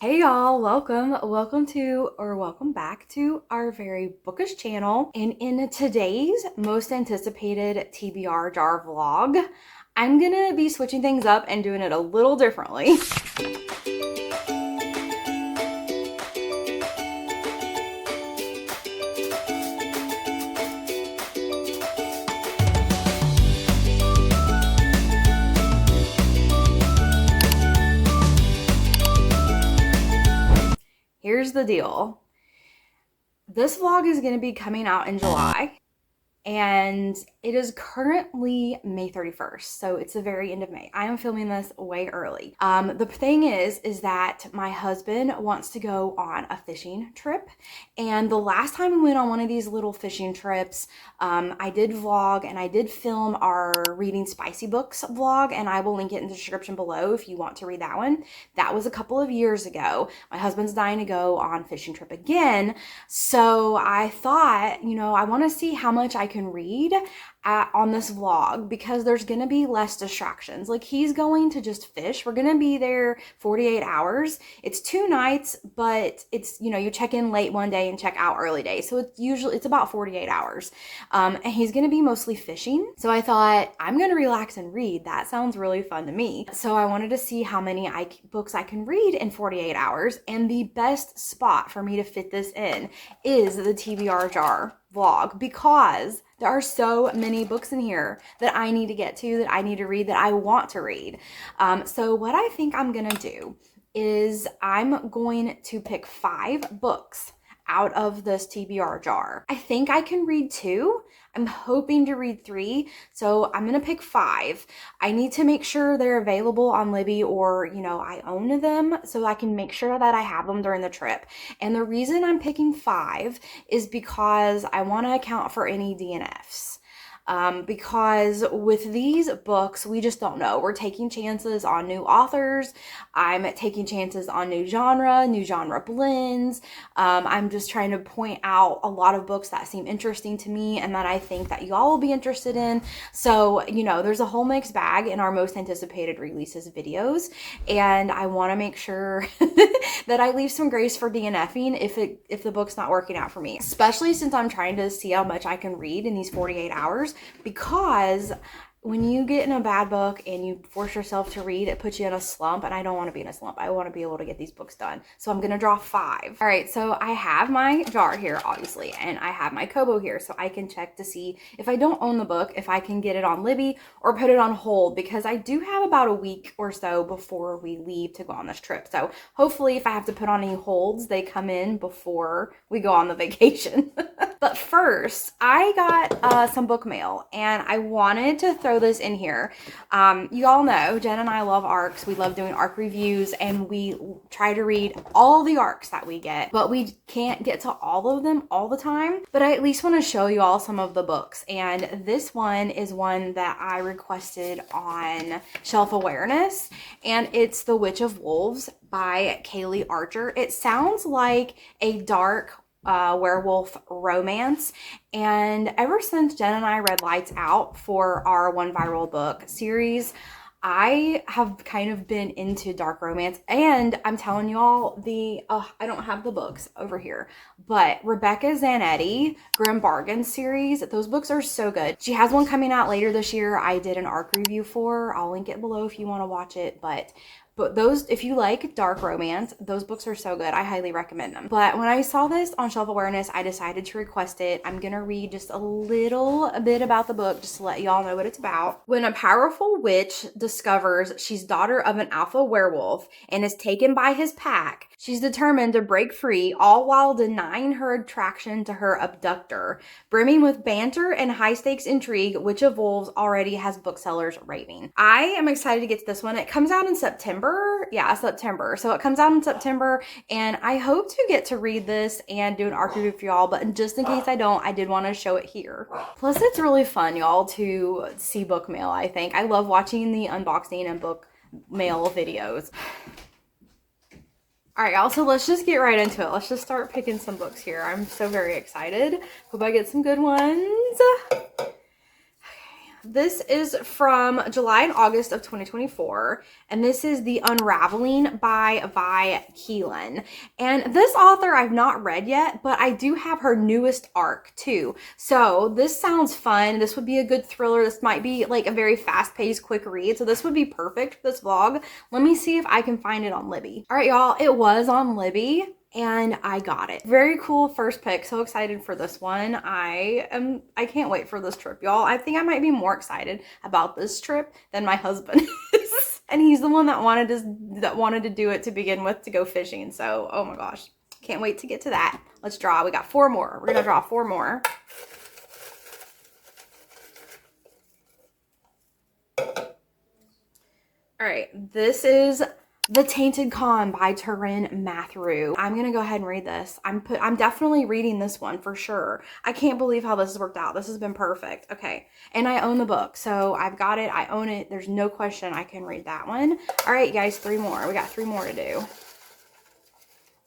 Hey y'all, welcome back to our very bookish channel. And in today's most anticipated TBR jar vlog, I'm gonna be switching things up and doing it a little differently. Here's the deal. This vlog is gonna be coming out in July. And it is currently May 31st, so it's the very end of May. I am filming this way early. The thing is that my husband wants to go on a fishing trip, and the last time we went on one of these little fishing trips, I did vlog and I did film our reading spicy books vlog, and I will link it in the description below if you want to read that one. That was a couple of years ago. My husband's dying to go on fishing trip again, so I thought, I want to see how much I can read on this vlog because there's gonna be less distractions. Like, he's going to just fish. We're gonna be there 48 hours. It's 2 nights, but it's, you check in late one day and check out early day. So it's about 48 hours. And he's gonna be mostly fishing. So I thought, I'm gonna relax and read. That sounds really fun to me. So I wanted to see how many books I can read in 48 hours. And the best spot for me to fit this in is the TBR jar vlog, because there are so many books in here that I need to get to, that I need to read, that I want to read. So what I think I'm gonna do is I'm going to pick 5 books out of this TBR jar. I think I can read 2. I'm hoping to read 3, so I'm gonna pick 5. I need to make sure they're available on Libby, or I own them, so I can make sure that I have them during the trip. And the reason I'm picking 5 is because I want to account for any DNFs. Because with these books, we just don't know. We're taking chances on new authors. I'm taking chances on new genre blends. I'm just trying to point out a lot of books that seem interesting to me and that I think that y'all will be interested in. So, there's a whole mixed bag in our most anticipated releases videos, and I want to make sure that I leave some grace for DNFing if the book's not working out for me, especially since I'm trying to see how much I can read in these 48 hours. Because when you get in a bad book and you force yourself to read, it puts you in a slump, and I don't want to be in a slump. I want to be able to get these books done. So I'm going to draw 5. All right, so I have my jar here, obviously, and I have my Kobo here, so I can check to see if I don't own the book, if I can get it on Libby or put it on hold, because I do have about a week or so before we leave to go on this trip. So hopefully if I have to put on any holds, they come in before we go on the vacation. But first, I got some book mail, and I wanted to throw this in here. You all know Jen and I love ARCs. We love doing ARC reviews, and we try to read all the ARCs that we get, but we can't get to all of them all the time. But I at least want to show you all some of the books, and this one is one that I requested on Shelf Awareness, and it's The Witch of Wolves by Kaylee Archer. It sounds like a dark werewolf romance, and ever since Jen and I read Lights Out for our One Viral Book series, I have kind of been into dark romance. And I'm telling y'all, I don't have the books over here, but Rebecca Zanetti Grim Bargain series, those books are so good. She has one coming out later this year. I did an ARC review for. I'll link it below if you want to watch it, but those, if you like dark romance, those books are so good. I highly recommend them. But when I saw this on Shelf Awareness, I decided to request it. I'm gonna read just a little bit about the book just to let y'all know what it's about. When a powerful witch discovers she's daughter of an alpha werewolf and is taken by his pack, she's determined to break free, all while denying her attraction to her abductor. Brimming with banter and high-stakes intrigue, Witch of Wolves already has booksellers raving. I am excited to get to this one. It comes out in September. Yeah, September. So it comes out in September, and I hope to get to read this and do an ARC review for y'all, but just in case I don't, I did want to show it here. Plus, it's really fun, y'all, to see book mail, I think. I love watching the unboxing and book mail videos. All right, y'all, so let's just get right into it. Let's just start picking some books here. I'm so very excited. Hope I get some good ones. Okay. This is from July and August of 2024, and this is the Unraveling by Vi Keeland. And this author I've not read yet, but I do have her newest arc too. So this sounds fun. This would be a good thriller. This might be like a very fast-paced, quick read. So this would be perfect for this vlog. Let me see if I can find it on Libby. All right, y'all, it was on Libby and I got it. Very cool first pick. So excited for this one. I can't wait for this trip, y'all. I think I might be more excited about this trip than my husband is. And he's the one that wanted to do it to begin with, to go fishing. So, oh my gosh. Can't wait to get to that. Let's draw. We got 4 more. We're gonna draw 4 more. All right, this is The Tainted Con by Taran Matharu. I'm gonna go ahead and read this. I'm definitely reading this one for sure. I can't believe how this has worked out. This has been perfect. Okay, and I own the book, so I've got it. I own it. There's no question I can read that one. All right, guys, 3 more. We got 3 more to do.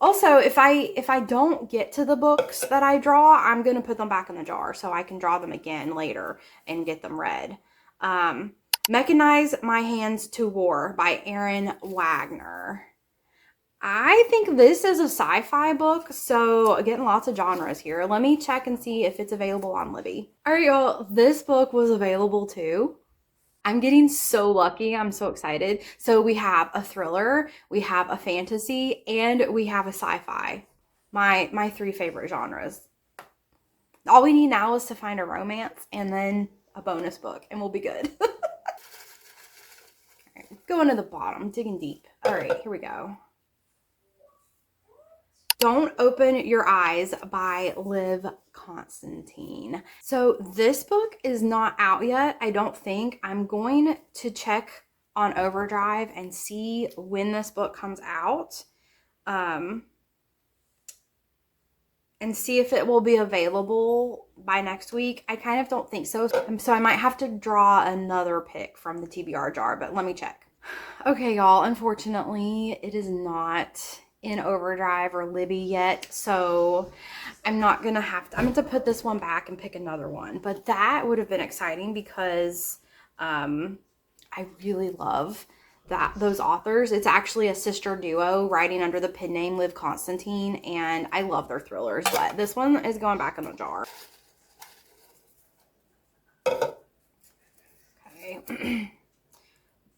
Also, if I don't get to the books that I draw, I'm gonna put them back in the jar so I can draw them again later and get them read. Mechanize My Hands to War by Aaron Wagner. I think this is a sci-fi book, so getting lots of genres here. Let me check and see if it's available on Libby. All right, y'all, this book was available too. I'm getting so lucky. I'm so excited. So we have a thriller, we have a fantasy, and we have a sci-fi. My 3 favorite genres. All we need now is to find a romance and then a bonus book, and we'll be good. Going to the bottom, digging deep. All right, here we go. Don't Open Your Eyes by Liv Constantine. So this book is not out yet, I don't think. I'm going to check on Overdrive and see when this book comes out. And see if it will be available by next week. I kind of don't think so. So I might have to draw another pick from the TBR jar, but let me check. Okay, y'all, unfortunately, it is not in Overdrive or Libby yet, so I'm not gonna have to, I'm going to put this one back and pick another one, but that would have been exciting because I really love those authors. It's actually a sister duo writing under the pen name Liv Constantine, and I love their thrillers, but this one is going back in the jar. Okay.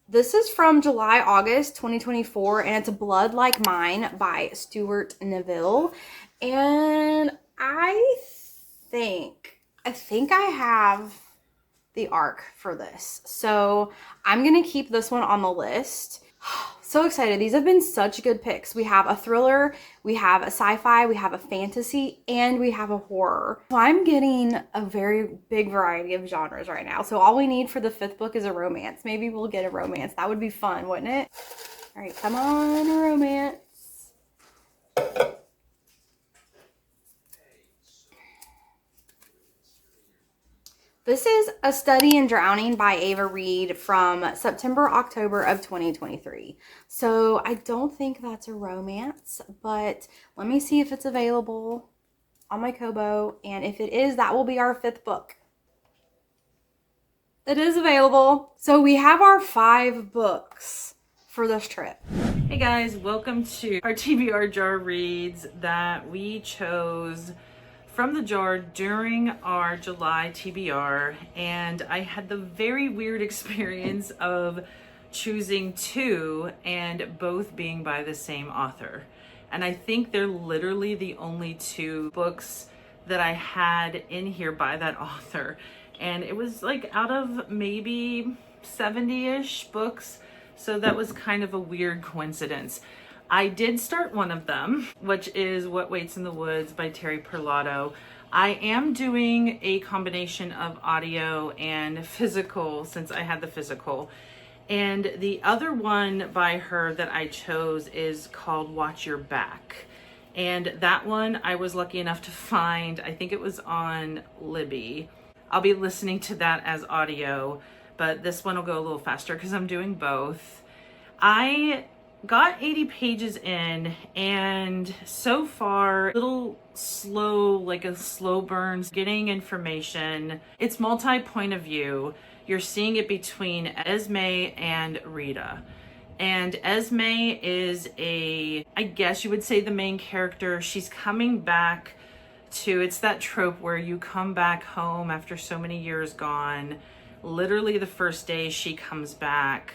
This is from July, August 2024, and it's Blood Like Mine by Stuart Neville. And I think I have the arc for this. So I'm going to keep this one on the list. So excited. These have been such good picks. We have a thriller, we have a sci-fi, we have a fantasy, and we have a horror. So I'm getting a very big variety of genres right now. So all we need for the 5th book is a romance. Maybe we'll get a romance. That would be fun, wouldn't it? All right, come on, a romance. This is A Study in Drowning by Ava Reed from September, October of 2023. So I don't think that's a romance, but let me see if it's available on my Kobo. And if it is, that will be our 5th book. It is available. So we have our 5 books for this trip. Hey guys, welcome to our TBR jar reads that we chose from the jar during our July TBR, and I had the very weird experience of choosing 2 and both being by the same author. And I think they're literally the only 2 books that I had in here by that author. And it was like out of maybe 70-ish books, so that was kind of a weird coincidence. I did start one of them, which is What Waits in the Woods by Terri Parlato. I am doing a combination of audio and physical since I had the physical. And the other one by her that I chose is called Watch Your Back. And that one I was lucky enough to find, I think it was on Libby. I'll be listening to that as audio, but this one will go a little faster because I'm doing both. I got 80 pages in, and so far, a little slow, like a slow burn, getting information. It's multi-point of view. you're seeing it between Esme and Rita. And Esme is I guess you would say, the main character. She's coming back to, it's that trope where you come back home after so many years gone. Literally the first day she comes back,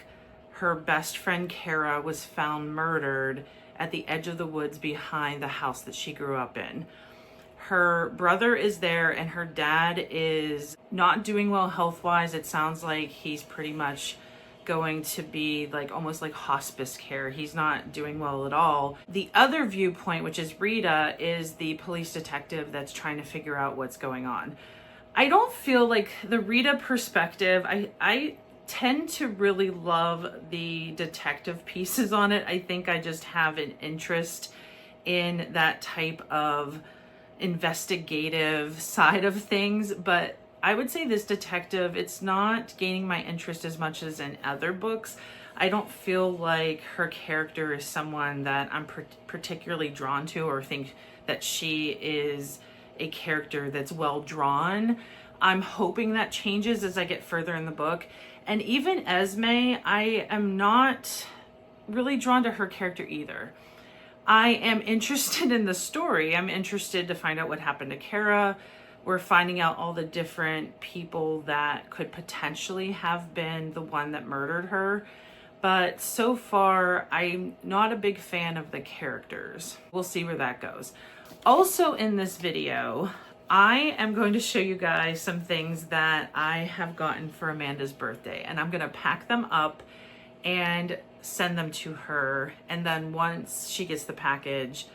her best friend Kara was found murdered at the edge of the woods behind the house that she grew up in. Her brother is there and her dad is not doing well health-wise. It sounds like he's pretty much going to be like almost like hospice care. He's not doing well at all. The other viewpoint, which is Rita, is the police detective that's trying to figure out what's going on. I don't feel like the Rita perspective, I tend to really love the detective pieces on it. I think I just have an interest in that type of investigative side of things, but I would say this detective, it's not gaining my interest as much as in other books. I don't feel like her character is someone that I'm particularly drawn to, or think that she is a character that's well drawn. I'm hoping that changes as I get further in the book. And even Esme, I am not really drawn to her character either. I am interested in the story. I'm interested to find out what happened to Kara. We're finding out all the different people that could potentially have been the one that murdered her. But so far, I'm not a big fan of the characters. We'll see where that goes. Also in this video, I am going to show you guys some things that I have gotten for Amanda's birthday. And I'm going to pack them up and send them to her. And then once she gets the package,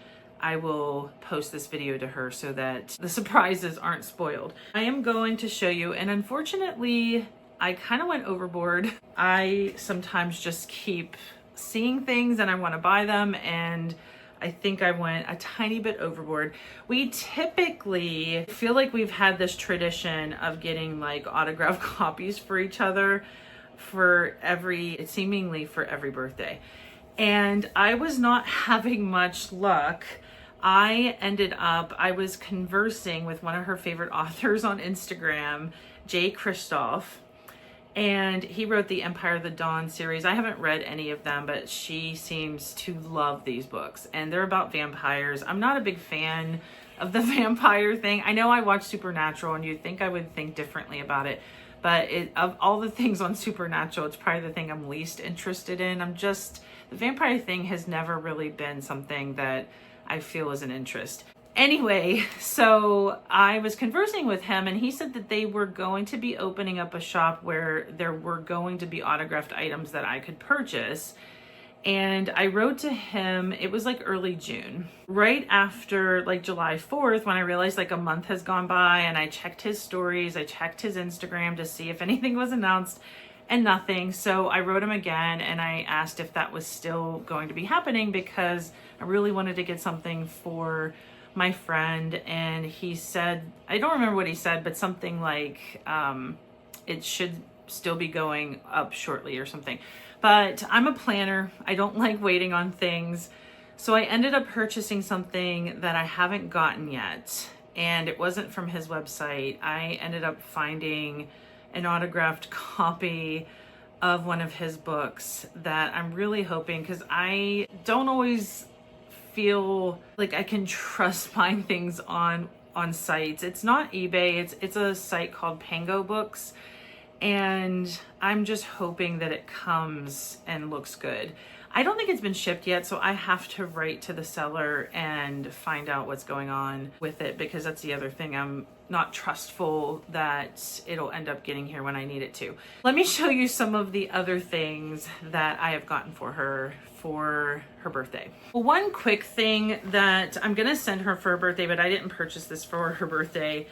I will post this video to her so that the surprises aren't spoiled. I am going to show you, and unfortunately, I kind of went overboard. I sometimes just keep seeing things and I want to buy them, and I think I went a tiny bit overboard. We typically feel like we've had this tradition of getting like autographed copies for each other seemingly for every birthday. And I was not having much luck. I was conversing with one of her favorite authors on Instagram, Jay Kristoff, and he wrote the Empire of the Dawn series. I haven't read any of them, but she seems to love these books, and they're about vampires. I'm not a big fan of the vampire thing. I know I watch Supernatural, and you'd think I would think differently about it, but of all the things on Supernatural, it's probably the thing I'm least interested in. The vampire thing has never really been something that I feel is an interest. Anyway, so I was conversing with him and he said that they were going to be opening up a shop where there were going to be autographed items that I could purchase. And I wrote to him, it was like early June, right after like July 4th, when I realized like a month has gone by, and I checked his stories, I checked his Instagram to see if anything was announced, and nothing. So I wrote him again and I asked if that was still going to be happening, because I really wanted to get something for my friend. And he said, I don't remember what he said, but something like it should still be going up shortly or something. But I'm a planner. I don't like waiting on things. So I ended up purchasing something that I haven't gotten yet, and it wasn't from his website. I ended up finding an autographed copy of one of his books that I'm really hoping, because I don't always feel like I can trust buying things on sites. It's not eBay, it's a site called Pango Books, and I'm just hoping that it comes and looks good. I don't think it's been shipped yet, so I have to write to the seller and find out what's going on with it, because that's the other thing. I'm not trustful that it'll end up getting here when I need it to. Let me show you some of the other things that I have gotten for her birthday. Well, one quick thing that I'm gonna send her for her birthday, but I didn't purchase this for her birthday.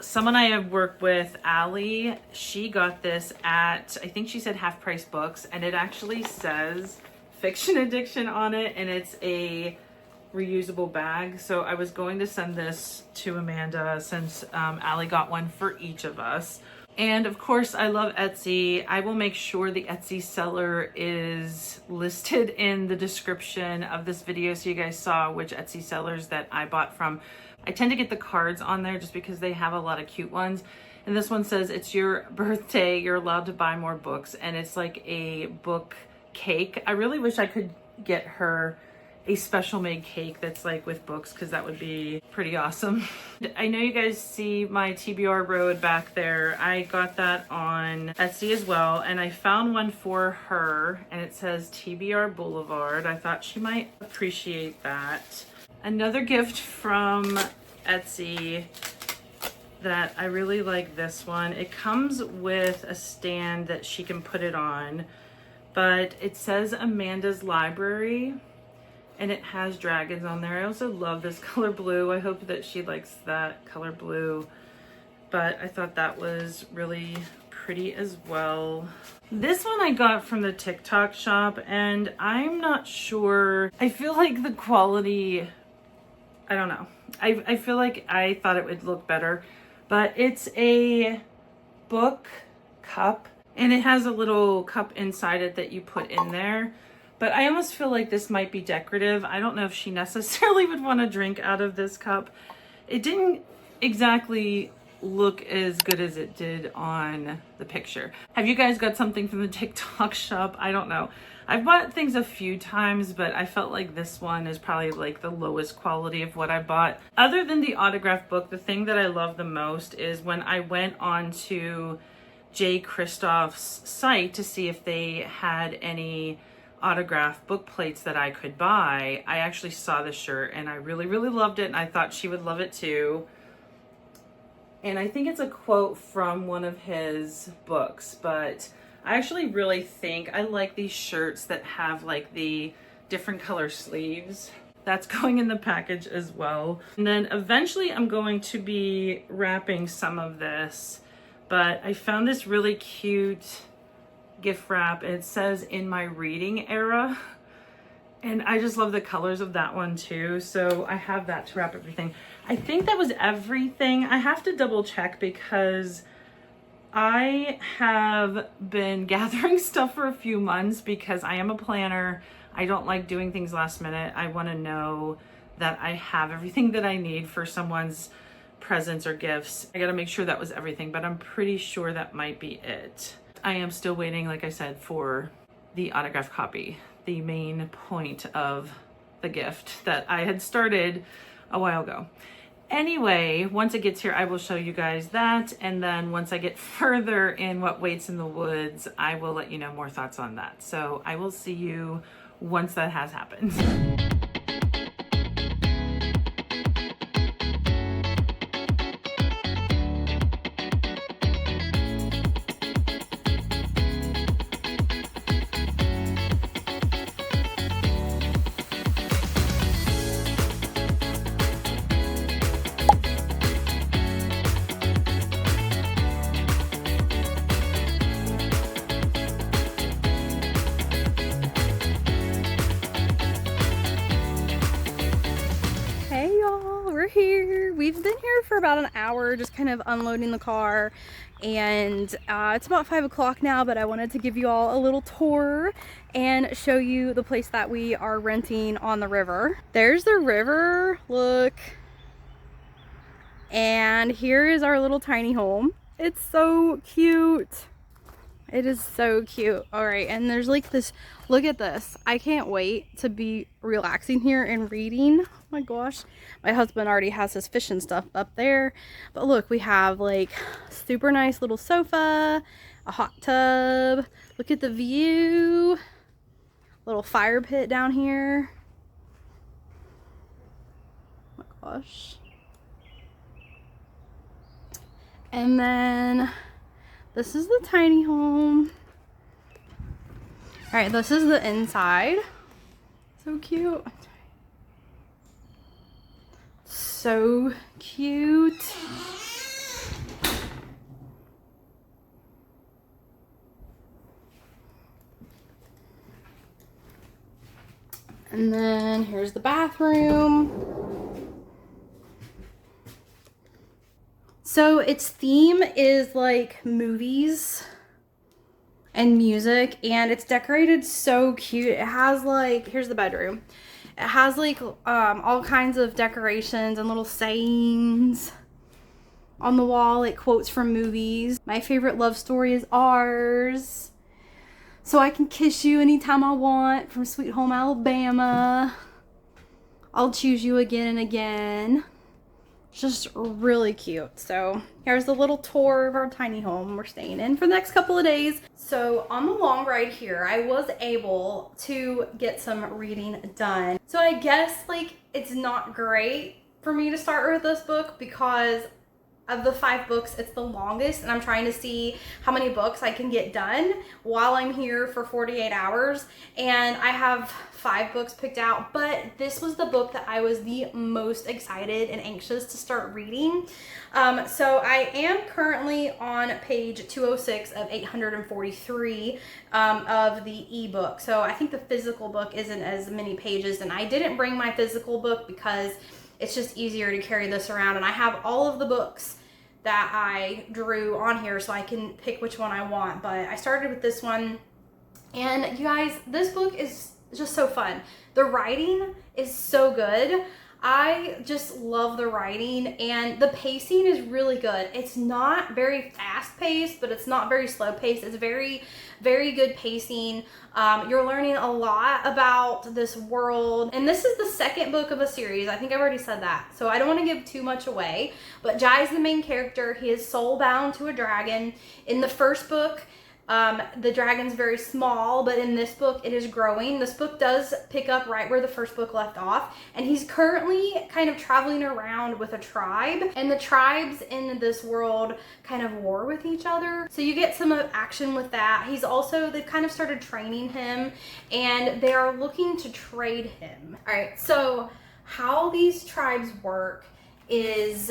Someone I have worked with, Allie, she got this at, I think she said Half Price Books, and it actually says Fiction Addiction on it, and it's a reusable bag. So I was going to send this to Amanda, since Allie got one for each of us. And of course, I love Etsy. I will make sure the Etsy seller is listed in the description of this video, so you guys saw which Etsy sellers that I bought from. I tend to get the cards on there just because they have a lot of cute ones. And this one says, it's your birthday, you're allowed to buy more books. And it's like a book cake. I really wish I could get her a special made cake that's like with books, because that would be pretty awesome. I know you guys see my TBR road back there. I got that on Etsy as well, and I found one for her and it says TBR Boulevard. I thought she might appreciate that. Another gift from Etsy that I really like, this one. It comes with a stand that she can put it on, but it says Amanda's Library and it has dragons on there. I also love this color blue. I hope that she likes that color blue, but I thought that was really pretty as well. This one I got from the TikTok shop, and I'm not sure. I feel like the quality, I don't know. I feel like I thought it would look better, but it's a book cup and it has a little cup inside it that you put in there. But I almost feel like this might be decorative. I don't know if she necessarily would want to drink out of this cup. It didn't exactly look as good as it did on the picture. Have you guys got something from the TikTok shop? I don't know. I've bought things a few times, but I felt like this one is probably like the lowest quality of what I bought. Other than the autograph book, the thing that I love the most is when I went on to Jay Kristoff's site to see if they had any autograph book plates that I could buy. I actually saw the shirt and I really, really loved it, and I thought she would love it too. And I think it's a quote from one of his books, but I actually really think I like these shirts that have like the different color sleeves. That's going in the package as well. And then eventually I'm going to be wrapping some of this, but I found this really cute gift wrap. It says in my reading era, and I just love the colors of that one too, so I have that to wrap everything. I think that was everything. I have to double check because I have been gathering stuff for a few months because I am a planner. I don't like doing things last minute. I want to know that I have everything that I need for someone's presents or gifts. I got to make sure that was everything, but I'm pretty sure that might be it. I am still waiting, like I said, for the autograph copy, the main point of the gift that I had started a while ago. Anyway, once it gets here, I will show you guys that. And then once I get further in what waits in the woods, I will let you know more thoughts on that. So I will see you once that has happened. Here. We've been here for about an hour, just kind of unloading the car, and it's about 5 o'clock now, but I wanted to give you all a little tour and show you the place that we are renting on the river. There's the river, look, and here is our little tiny home. It's so cute. It is so cute. All right, and there's like this, look at this. I can't wait to be relaxing here and reading. Oh my gosh. My husband already has his fishing stuff up there. But look, we have like super nice little sofa, a hot tub. Look at the view. Little fire pit down here. Oh my gosh. And then this is the tiny home. All right, this is the inside. So cute. So cute. And then here's the bathroom. So its theme is like movies and music, and it's decorated so cute. It has like, here's the bedroom. It has like all kinds of decorations and little sayings. on the wall, like quotes from movies. My favorite love story is Ours. So I can kiss you anytime I want from Sweet Home Alabama. I'll choose you again and again. Just really cute. So here's a little tour of our tiny home we're staying in for the next couple of days. So on the long ride here, I was able to get some reading done. So I guess like it's not great for me to start with this book because of the 5 books, it's the longest, and I'm trying to see how many books I can get done while I'm here for 48 hours. And I have 5 books picked out, but this was the book that I was the most excited and anxious to start reading. So I am currently on page 206 of 843 of the ebook. So I think the physical book isn't as many pages, and I didn't bring my physical book because it's just easier to carry this around, and I have all of the books that I drew on here so I can pick which one I want. But I started with this one, and you guys, this book is just so fun. The writing is so good. I just love the writing, and the pacing is really good. It's not very fast paced, but it's not very slow paced. It's very, very good pacing. You're learning a lot about this world, and this is the second book of a series. I think I've already said that, so I don't want to give too much away. But Jai's the main character. He is soul bound to a dragon. In the first book, the dragon's very small, but in this book it is growing. This book does pick up right where the first book left off, and he's currently kind of traveling around with a tribe, and the tribes in this world kind of war with each other, so you get some action with that. They've kind of started training him, and they are looking to trade him. All right, so how these tribes work is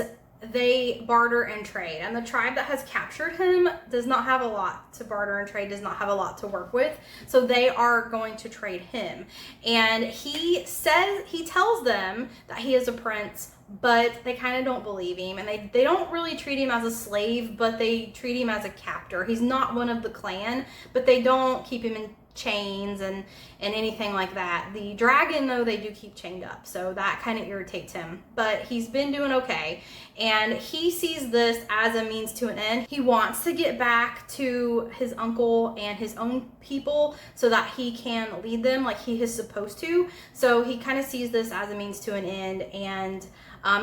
they barter and trade, and the tribe that has captured him does not have a lot to barter and trade, does not have a lot to work with, so they are going to trade him. And he tells them that he is a prince, but they kind of don't believe him, and they don't really treat him as a slave, but they treat him as a captor. He's not one of the clan, but they don't keep him in chains and anything like that. The dragon, though, they do keep chained up, so that kind of irritates him, but he's been doing okay, and he sees this as a means to an end. He wants to get back to his uncle and his own people so that he can lead them like he is supposed to. So he kind of sees this as a means to an end, and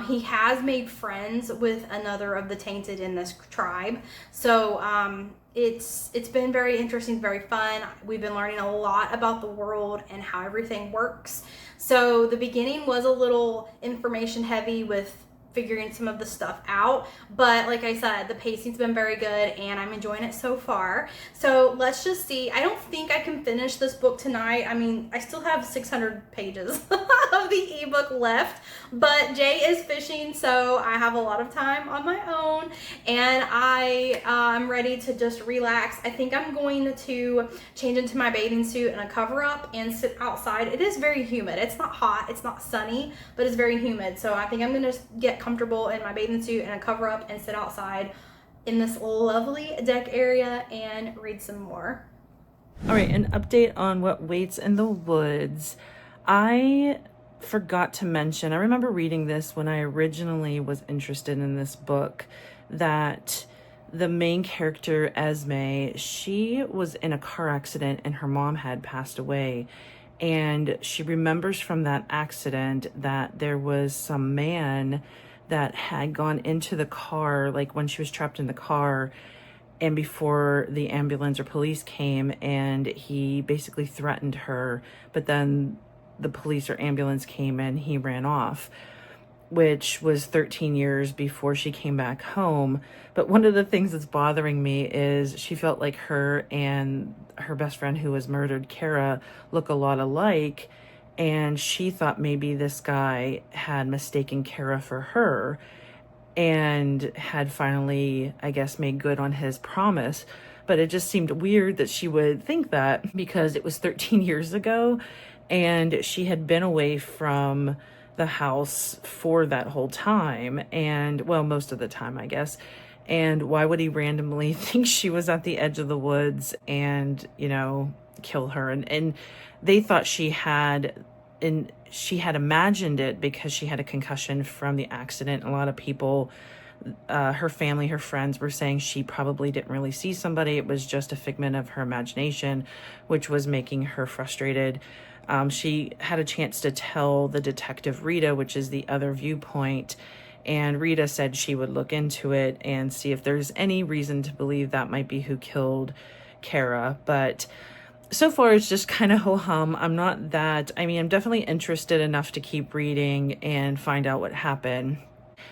he has made friends with another of the Tainted in this tribe. So it's been very interesting, very fun. We've been learning a lot about the world and how everything works. So the beginning was a little information heavy with figuring some of the stuff out, but like I said, the pacing's been very good and I'm enjoying it so far. So let's just see. I don't think I can finish this book tonight. I mean, I still have 600 pages of the ebook left, but Jay is fishing, so I have a lot of time on my own, and I'm ready to just relax. I think I'm going to change into my bathing suit and a cover up and sit outside. It is very humid. It's not hot, it's not sunny, but it's very humid, so I think I'm gonna get comfortable in my bathing suit and a cover up and sit outside in this lovely deck area and read some more. All right, an update on what waits in the woods. I forgot to mention, I remember reading this when I originally was interested in this book, that the main character, Esme, she was in a car accident and her mom had passed away. And she remembers from that accident that there was some man that had gone into the car, like when she was trapped in the car, and before the ambulance or police came, and he basically threatened her, but then the police or ambulance came and he ran off, which was 13 years before she came back home. But one of the things that's bothering me is she felt like her and her best friend who was murdered, Kara, look a lot alike, and she thought maybe this guy had mistaken Kara for her and had finally, I guess, made good on his promise. But it just seemed weird that she would think that because it was 13 years ago and she had been away from the house for that whole time, and well, most of the time, I guess. And why would he randomly think she was at the edge of the woods and, you know, kill her? And they thought she had imagined it because she had a concussion from the accident. A lot of people her family, her friends were saying she probably didn't really see somebody. It was just a figment of her imagination, which was making her frustrated. She had a chance to tell the detective Rita, which is the other viewpoint, and Rita said she would look into it and see if there's any reason to believe that might be who killed Kara. But so far it's just kind of ho-hum. I'm definitely interested enough to keep reading and find out what happened.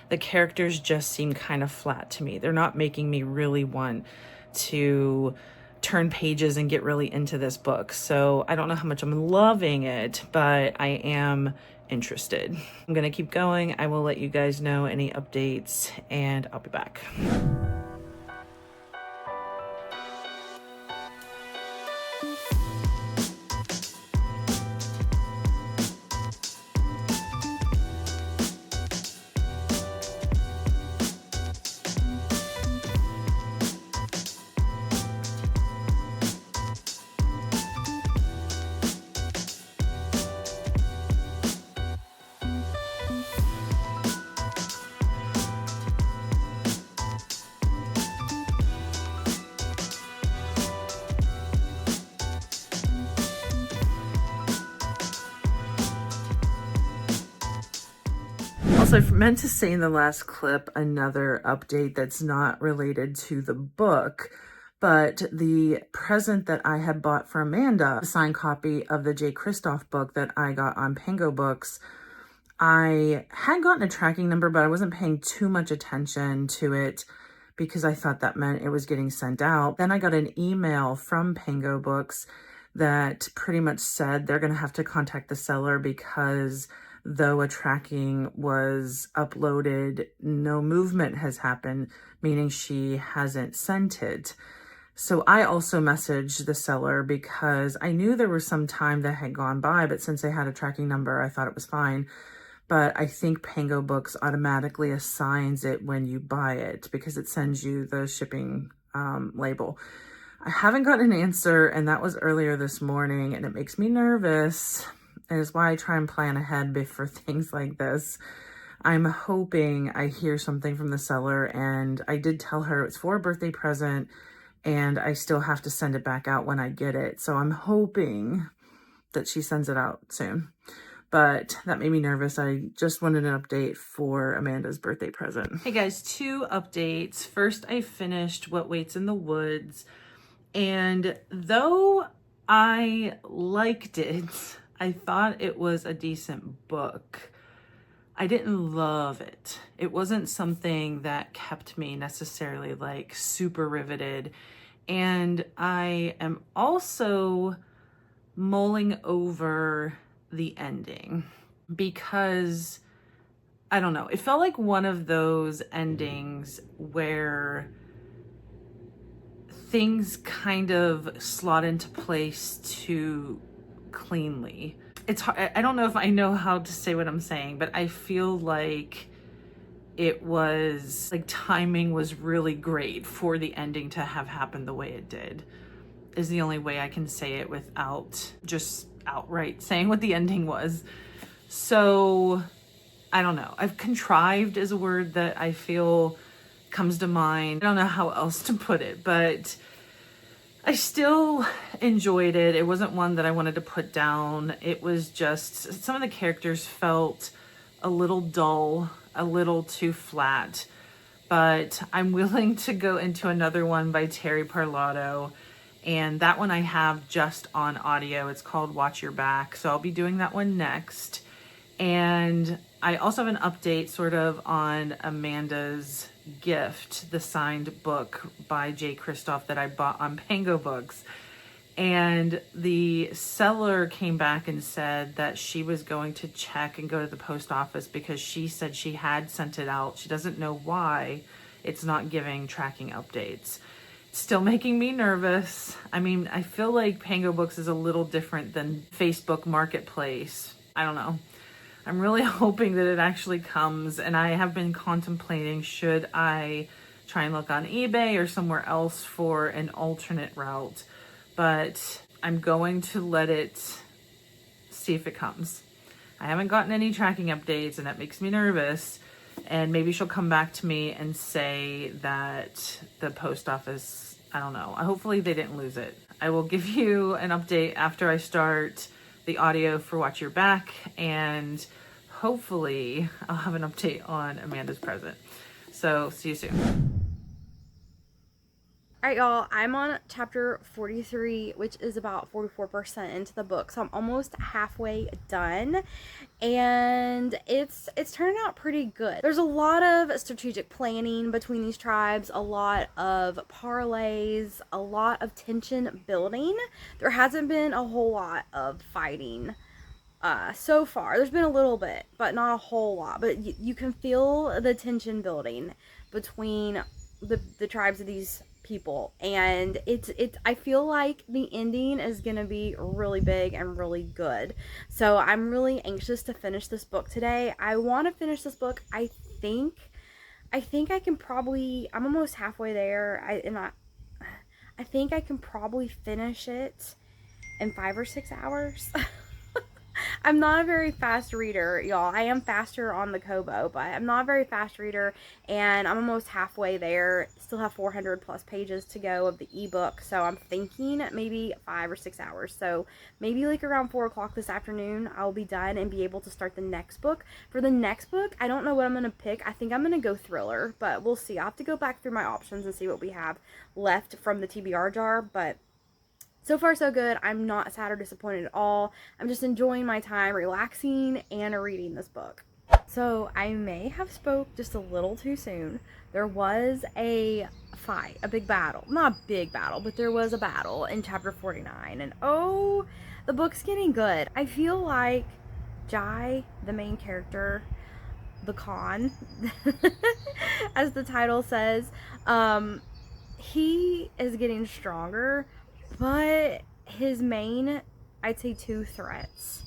The characters just seem kind of flat to me. They're not making me really want to turn pages and get really into this book. So I don't know how much I'm loving it, but I am interested. I'm gonna keep going. I will let you guys know any updates, and I'll be back. Also, I meant to say in the last clip another update that's not related to the book, but the present that I had bought for Amanda, a signed copy of the J. Kristoff book that I got on Pango Books, I had gotten a tracking number, but I wasn't paying too much attention to it because I thought that meant it was getting sent out. Then I got an email from Pango Books that pretty much said they're going to have to contact the seller because though a tracking was uploaded, no movement has happened, meaning she hasn't sent it. So I also messaged the seller because I knew there was some time that had gone by, but since they had a tracking number, I thought it was fine. But I think Pango Books automatically assigns it when you buy it because it sends you the shipping label. I haven't gotten an answer, and that was earlier this morning, and it makes me nervous. And it's why I try and plan ahead for things like this. I'm hoping I hear something from the seller, and I did tell her it's for a birthday present, and I still have to send it back out when I get it. So I'm hoping that she sends it out soon. But that made me nervous. I just wanted an update for Amanda's birthday present. Hey guys, 2 updates. First, I finished What Waits in the Woods. And though I liked it, I thought it was a decent book, I didn't love it. It wasn't something that kept me necessarily like super riveted. And I am also mulling over the ending because I don't know, it felt like one of those endings where things kind of slot into place too cleanly. It's hard. I don't know if I know how to say what I'm saying, but I feel like it was like timing was really great for the ending to have happened the way it did, is the only way I can say it without just outright saying what the ending was. So I don't know. I've contrived is a word that I feel comes to mind. I don't know how else to put it, but I still enjoyed it. It wasn't one that I wanted to put down. It was just, some of the characters felt a little dull, a little too flat, but I'm willing to go into another one by Terri Parlato. And that one I have just on audio. It's called Watch Your Back. So I'll be doing that one next. And I also have an update sort of on Amanda's gift, the signed book by J. Kristoff that I bought on Pango Books. And the seller came back and said that she was going to check and go to the post office because she said she had sent it out. She doesn't know why it's not giving tracking updates. It's still making me nervous. I mean, I feel like Pango Books is a little different than Facebook Marketplace. I don't know. I'm really hoping that it actually comes, and I have been contemplating should I try and look on eBay or somewhere else for an alternate route, but I'm going to let it see if it comes. I haven't gotten any tracking updates, and that makes me nervous, And maybe she'll come back to me and say that the post office, I don't know. Hopefully they didn't lose it. I will give you an update after I start the audio for Watch Your Back, and hopefully I'll have an update on Amanda's present. So see you soon. All right, y'all, I'm on chapter 43, which is about 44% into the book. So I'm almost halfway done, and it's turning out pretty good. There's a lot of strategic planning between these tribes, a lot of parlays, a lot of tension building. There hasn't been a whole lot of fighting so far. There's been a little bit, but not a whole lot. But you can feel the tension building between the tribes of these people, and it's I feel like the ending is gonna be really big and really good. So I'm really anxious to finish this book today. I want to finish this book. I think I can probably, I'm almost halfway there. I think I can probably finish it in 5 or 6 hours. I'm not a very fast reader, y'all. I am faster on the Kobo, but I'm not a very fast reader, and I'm almost halfway there. Still have 400 plus pages to go of the ebook, so I'm thinking maybe 5 or 6 hours. So maybe like around 4 o'clock this afternoon, I'll be done and be able to start the next book. For the next book, I don't know what I'm going to pick. I think I'm going to go thriller, but we'll see. I'll have to go back through my options and see what we have left from the TBR jar, but so far, so good. I'm not sad or disappointed at all. I'm just enjoying my time relaxing and reading this book. So I may have spoke just a little too soon. There was a fight, a big battle. Not a big battle, but there was a battle in chapter 49. And oh, the book's getting good. I feel like Jai, the main character, the Khan, as the title says, he is getting stronger. But his main, I'd say 2 threats.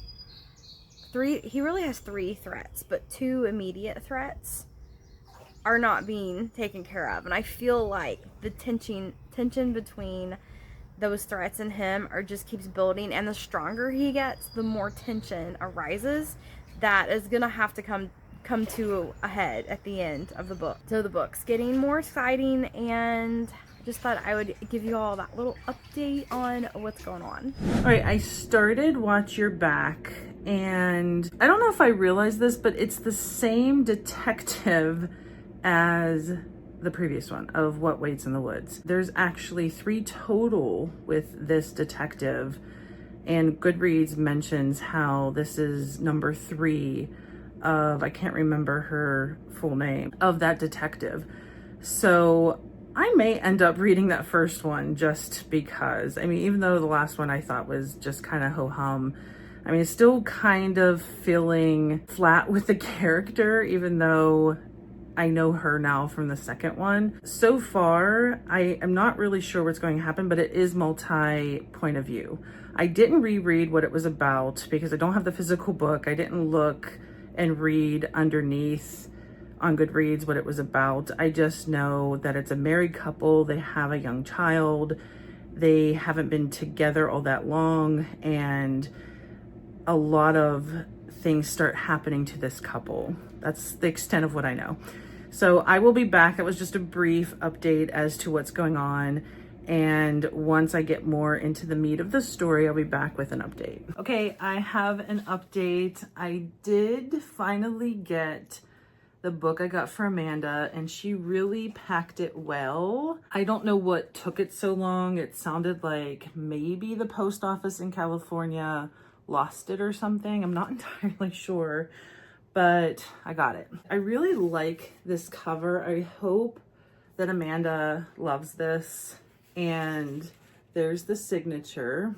He really has 3 threats, but 2 immediate threats are not being taken care of. And I feel like the tension between those threats and him just keeps building. And the stronger he gets, the more tension arises that is going to have to come to a head at the end of the book. So the book's getting more exciting, and just thought I would give you all that little update on what's going on. All right, I started Watch Your Back, and I don't know if I realized this, but it's the same detective as the previous one of What Waits in the Woods. There's actually 3 total with this detective, and Goodreads mentions how this is number 3 of, I can't remember her full name, of that detective. So I may end up reading that first one just because. I mean, even though the last one I thought was just kind of ho-hum, I mean, it's still kind of feeling flat with the character, even though I know her now from the second one. So far, I am not really sure what's going to happen, but it is multi-point of view. I didn't reread what it was about because I don't have the physical book. I didn't look and read underneath on Goodreads what it was about. I just know that it's a married couple. They have a young child. They haven't been together all that long, and a lot of things start happening to this couple. That's the extent of what I know. So I will be back. That was just a brief update as to what's going on. And once I get more into the meat of the story, I'll be back with an update. Okay, I have an update. I did finally get the book I got for Amanda, and she really packed it well. I don't know what took it so long. It sounded like maybe the post office in California lost it or something. I'm not entirely sure, but I got it. I really like this cover. I hope that Amanda loves this. And there's the signature.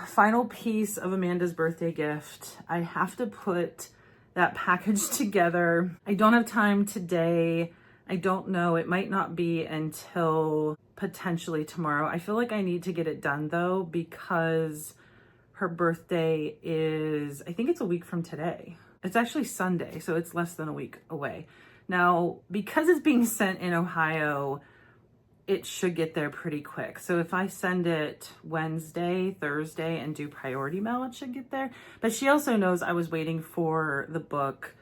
Final piece of Amanda's birthday gift. I have to put that package together. I don't have time today. I don't know. It might not be until potentially tomorrow. I feel like I need to get it done though, because her birthday is, I think it's a week from today. It's actually Sunday, so it's less than a week away. Now, because it's being sent in Ohio, it should get there pretty quick. So if I send it Wednesday, Thursday, and do priority mail, it should get there. But she also knows I was waiting for the book,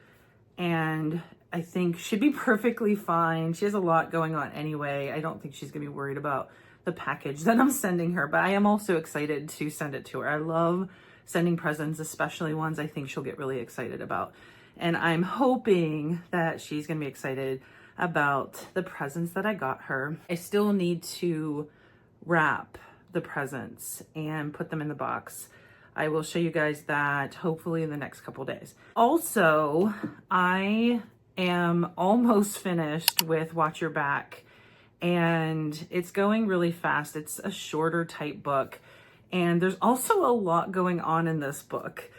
and I think should be perfectly fine. She has a lot going on anyway. I don't think she's gonna be worried about the package that I'm sending her, but I am also excited to send it to her. I love sending presents, especially ones I think she'll get really excited about. And I'm hoping that she's gonna be excited about the presents that I got her. I still need to wrap the presents and put them in the box. I will show you guys that hopefully in the next couple days. Also, I am almost finished with Watch Your Back, and it's going really fast. It's a shorter type book, and there's also a lot going on in this book.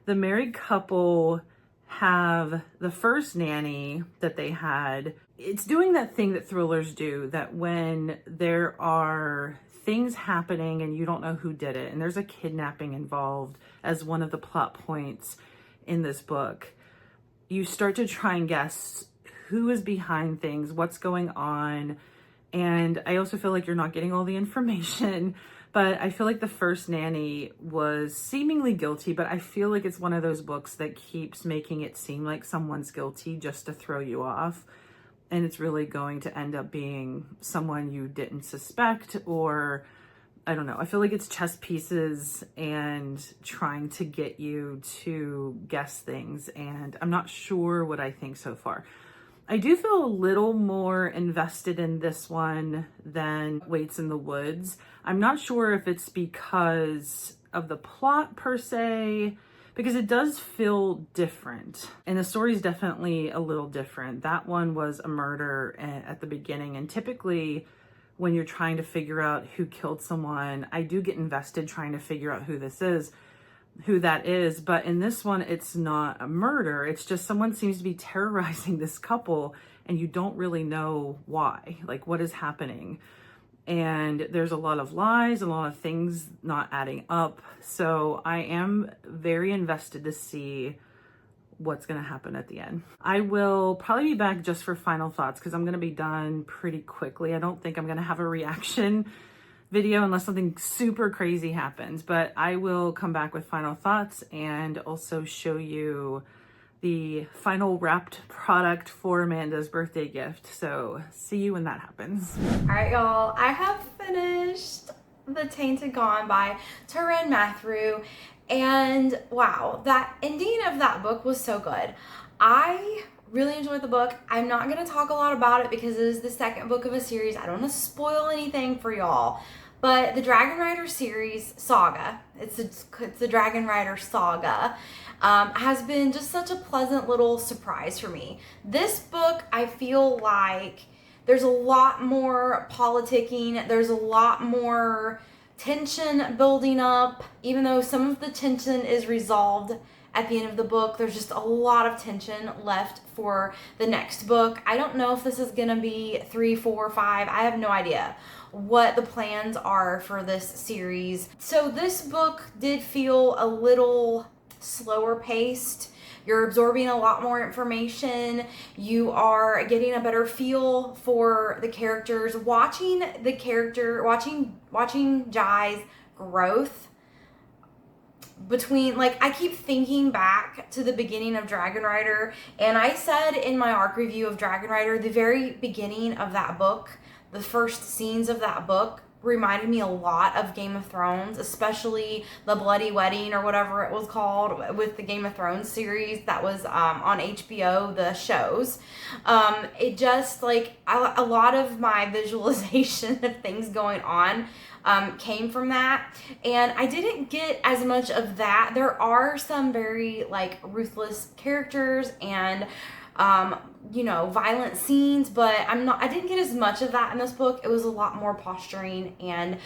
The married couple have the first nanny that they had. It's doing that thing that thrillers do, that when there are things happening and you don't know who did it, and there's a kidnapping involved as one of the plot points in this book, you start to try and guess who is behind things, what's going on. And I also feel like you're not getting all the information, but I feel like the first nanny was seemingly guilty, but I feel like it's one of those books that keeps making it seem like someone's guilty just to throw you off. And it's really going to end up being someone you didn't suspect, or I don't know. I feel like it's chess pieces and trying to get you to guess things. And I'm not sure what I think so far. I do feel a little more invested in this one than Waits in the Woods. I'm not sure if it's because of the plot per se, because it does feel different. And the story is definitely a little different. That one was a murder at the beginning. And typically when you're trying to figure out who killed someone, I do get invested trying to figure out who that is. But in this one, it's not a murder. It's just someone seems to be terrorizing this couple and you don't really know why, like what is happening. And there's a lot of lies, a lot of things not adding up. So I am very invested to see what's going to happen at the end. I will probably be back just for final thoughts because I'm going to be done pretty quickly. I don't think I'm going to have a reaction video unless something super crazy happens, but I will come back with final thoughts and also show you the final wrapped product for Amanda's birthday gift. So see you when that happens. All right, y'all, I have finished The Tainted Gone by Taran Matharu, and wow, that ending of that book was so good. I really enjoyed the book. I'm not going to talk a lot about it because it is the second book of a series. I don't want to spoil anything for y'all, but the Dragon Rider series saga, it's the Dragon Rider saga, has been just such a pleasant little surprise for me. This book, I feel like there's a lot more politicking. There's a lot more tension building up. Even though some of the tension is resolved at the end of the book, there's just a lot of tension left for the next book. I don't know if this is gonna be 3, 4, 5. I have no idea what the plans are for this series. So this book did feel a little slower paced. You're absorbing a lot more information. You are getting a better feel for the characters. Watching Jai's growth between, like, I keep thinking back to the beginning of Dragon Rider, and I said in my arc review of Dragon Rider, the very beginning of that book, the first scenes of that book reminded me a lot of Game of Thrones, especially the Bloody Wedding or whatever it was called with the Game of Thrones series that was on HBO, the shows. It just, like, a lot of my visualization of things going on came from that, and I didn't get as much of that. There are some very, like, ruthless characters and you know, violent scenes, but I didn't get as much of that in this book. It was a lot more posturing and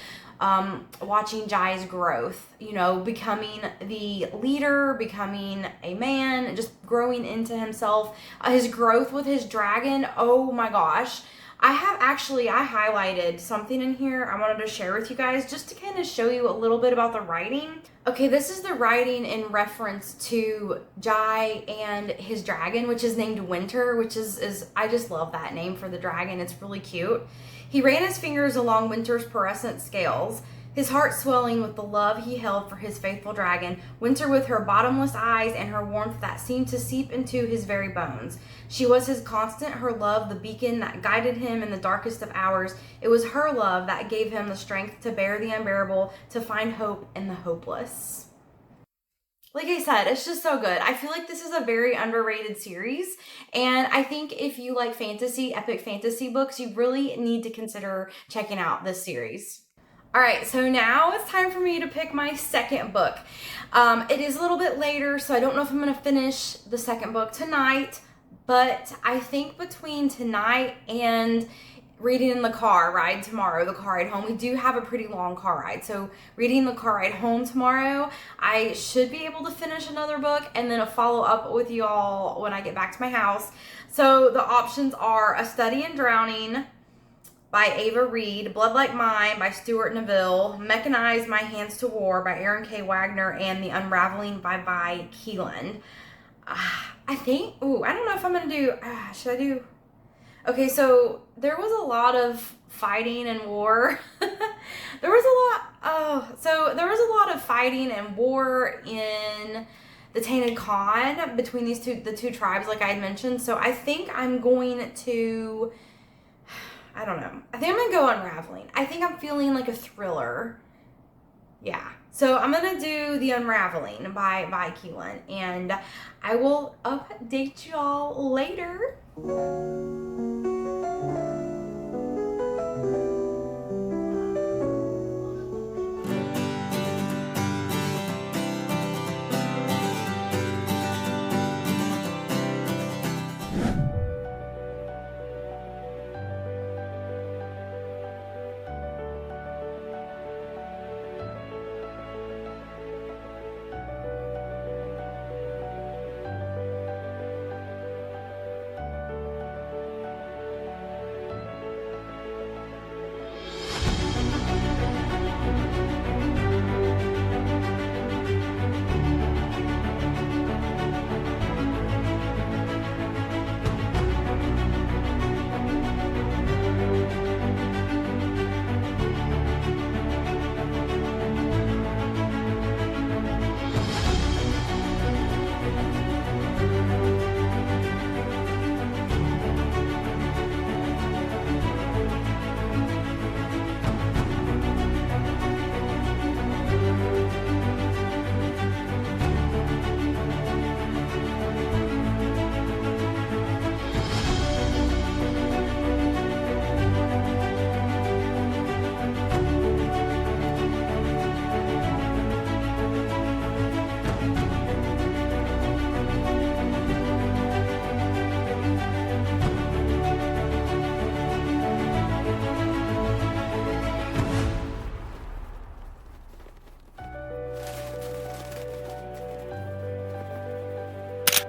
watching Jai's growth, you know, becoming the leader, becoming a man, just growing into himself. His growth with his dragon, oh my gosh. I highlighted something in here I wanted to share with you guys just to kind of show you a little bit about the writing. Okay, this is the writing in reference to Jai and his dragon, which is named Winter, which is I just love that name for the dragon. It's really cute. He ran his fingers along Winter's pearlescent scales. his heart swelling with the love he held for his faithful dragon, Winter with her bottomless eyes and her warmth that seemed to seep into his very bones. She was his constant, her love, the beacon that guided him in the darkest of hours. It was her love that gave him the strength to bear the unbearable, to find hope in the hopeless. Like I said, it's just so good. I feel like this is a very underrated series, and I think if you like fantasy, epic fantasy books, you really need to consider checking out this series. All right, so now it's time for me to pick my second book. It is a little bit later, so I don't know if I'm going to finish the second book tonight, but I think between tonight and reading in the car ride tomorrow, the car ride home, we do have a pretty long car ride. So reading the car ride home tomorrow, I should be able to finish another book and then a follow up with you all when I get back to my house. So the options are A Study in Drowning by Ava Reed, Blood Like Mine by Stuart Neville, Mechanize My Hands to War by Aaron K. Wagner, and The Unraveling by Vi Keeland. I think, I don't know if I'm going to do, should I do? Okay, so there was a lot of fighting and war. There was a lot of fighting and war in the Tainted Con between the two tribes, like I had mentioned. So I think I'm going to, I don't know. I think I'm going to go Unraveling. I think I'm feeling like a thriller. Yeah. So I'm going to do The Unraveling by Vi Keeland, and I will update y'all later.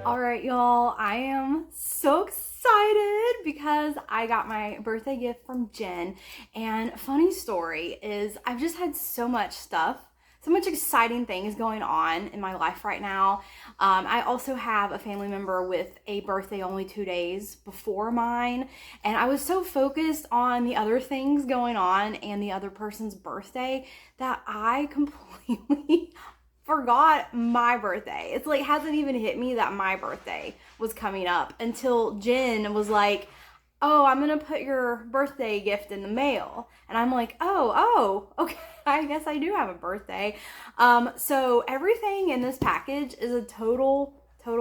All right, y'all, I am so excited because I got my birthday gift from Jen. And funny story is I've just had so much stuff, so much exciting things going on in my life right now. I also have a family member with a birthday only 2 days before mine, and I was so focused on the other things going on and the other person's birthday that I completely forgot my birthday. It's like hasn't even hit me that my birthday was coming up until Jen was like, "Oh, I'm gonna put your birthday gift in the mail." And I'm like, oh, okay, I guess I do have a birthday. So everything in this package is a total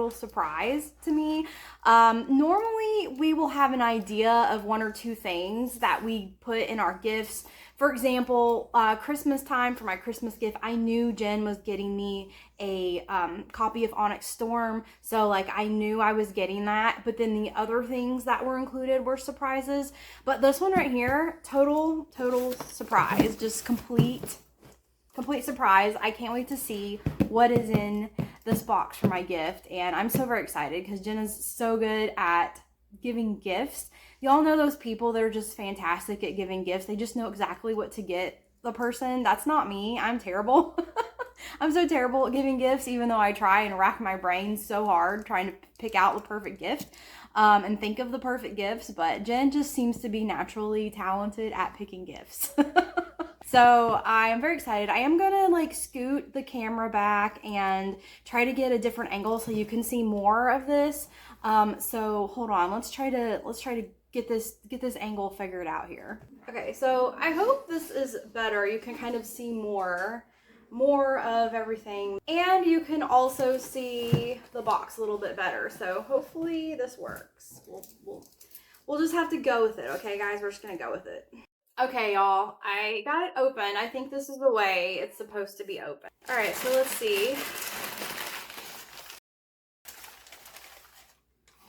surprise to me. Normally we will have an idea of one or two things that we put in our gifts. For example, Christmas time, for my Christmas gift, I knew Jen was getting me a copy of Onyx Storm, so like I knew I was getting that, but then the other things that were included were surprises. But this one right here, total surprise, just complete surprise. I can't wait to see what is in this box for my gift, and I'm so very excited because Jen is so good at giving gifts. Y'all know those people that are just fantastic at giving gifts. They just know exactly what to get the person. That's not me. I'm terrible. I'm so terrible at giving gifts, even though I try and rack my brain so hard trying to pick out the perfect gift and think of the perfect gifts. But Jen just seems to be naturally talented at picking gifts. So I am very excited. I am gonna like scoot the camera back and try to get a different angle so you can see more of this. So hold on, let's try to get this angle figured out here. Okay, so I hope this is better. You can kind of see more of everything, and you can also see the box a little bit better. So hopefully this works. We'll just have to go with it, okay, guys? We're just gonna go with it. Okay, y'all, I got it open. I think this is the way it's supposed to be open. All right, so let's see.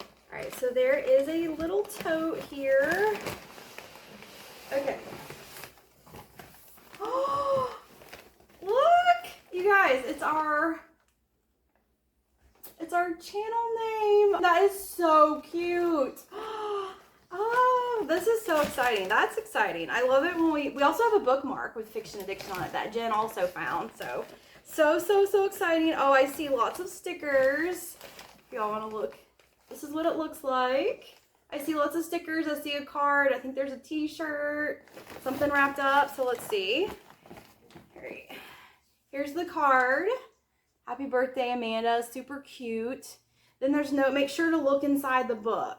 All right, so there is a little tote here. Okay. Oh, look, you guys, it's our channel name. That is so cute. Oh, this is so exciting. That's exciting. I love it when we also have a bookmark with Fiction Addiction on it that Jen also found. So exciting. Oh, I see lots of stickers. If y'all want to look, this is what it looks like. I see lots of stickers. I see a card. I think there's a t-shirt, something wrapped up. So let's see. All right. Here's the card. Happy birthday, Amanda. Super cute. Then there's note. Make sure to look inside the book.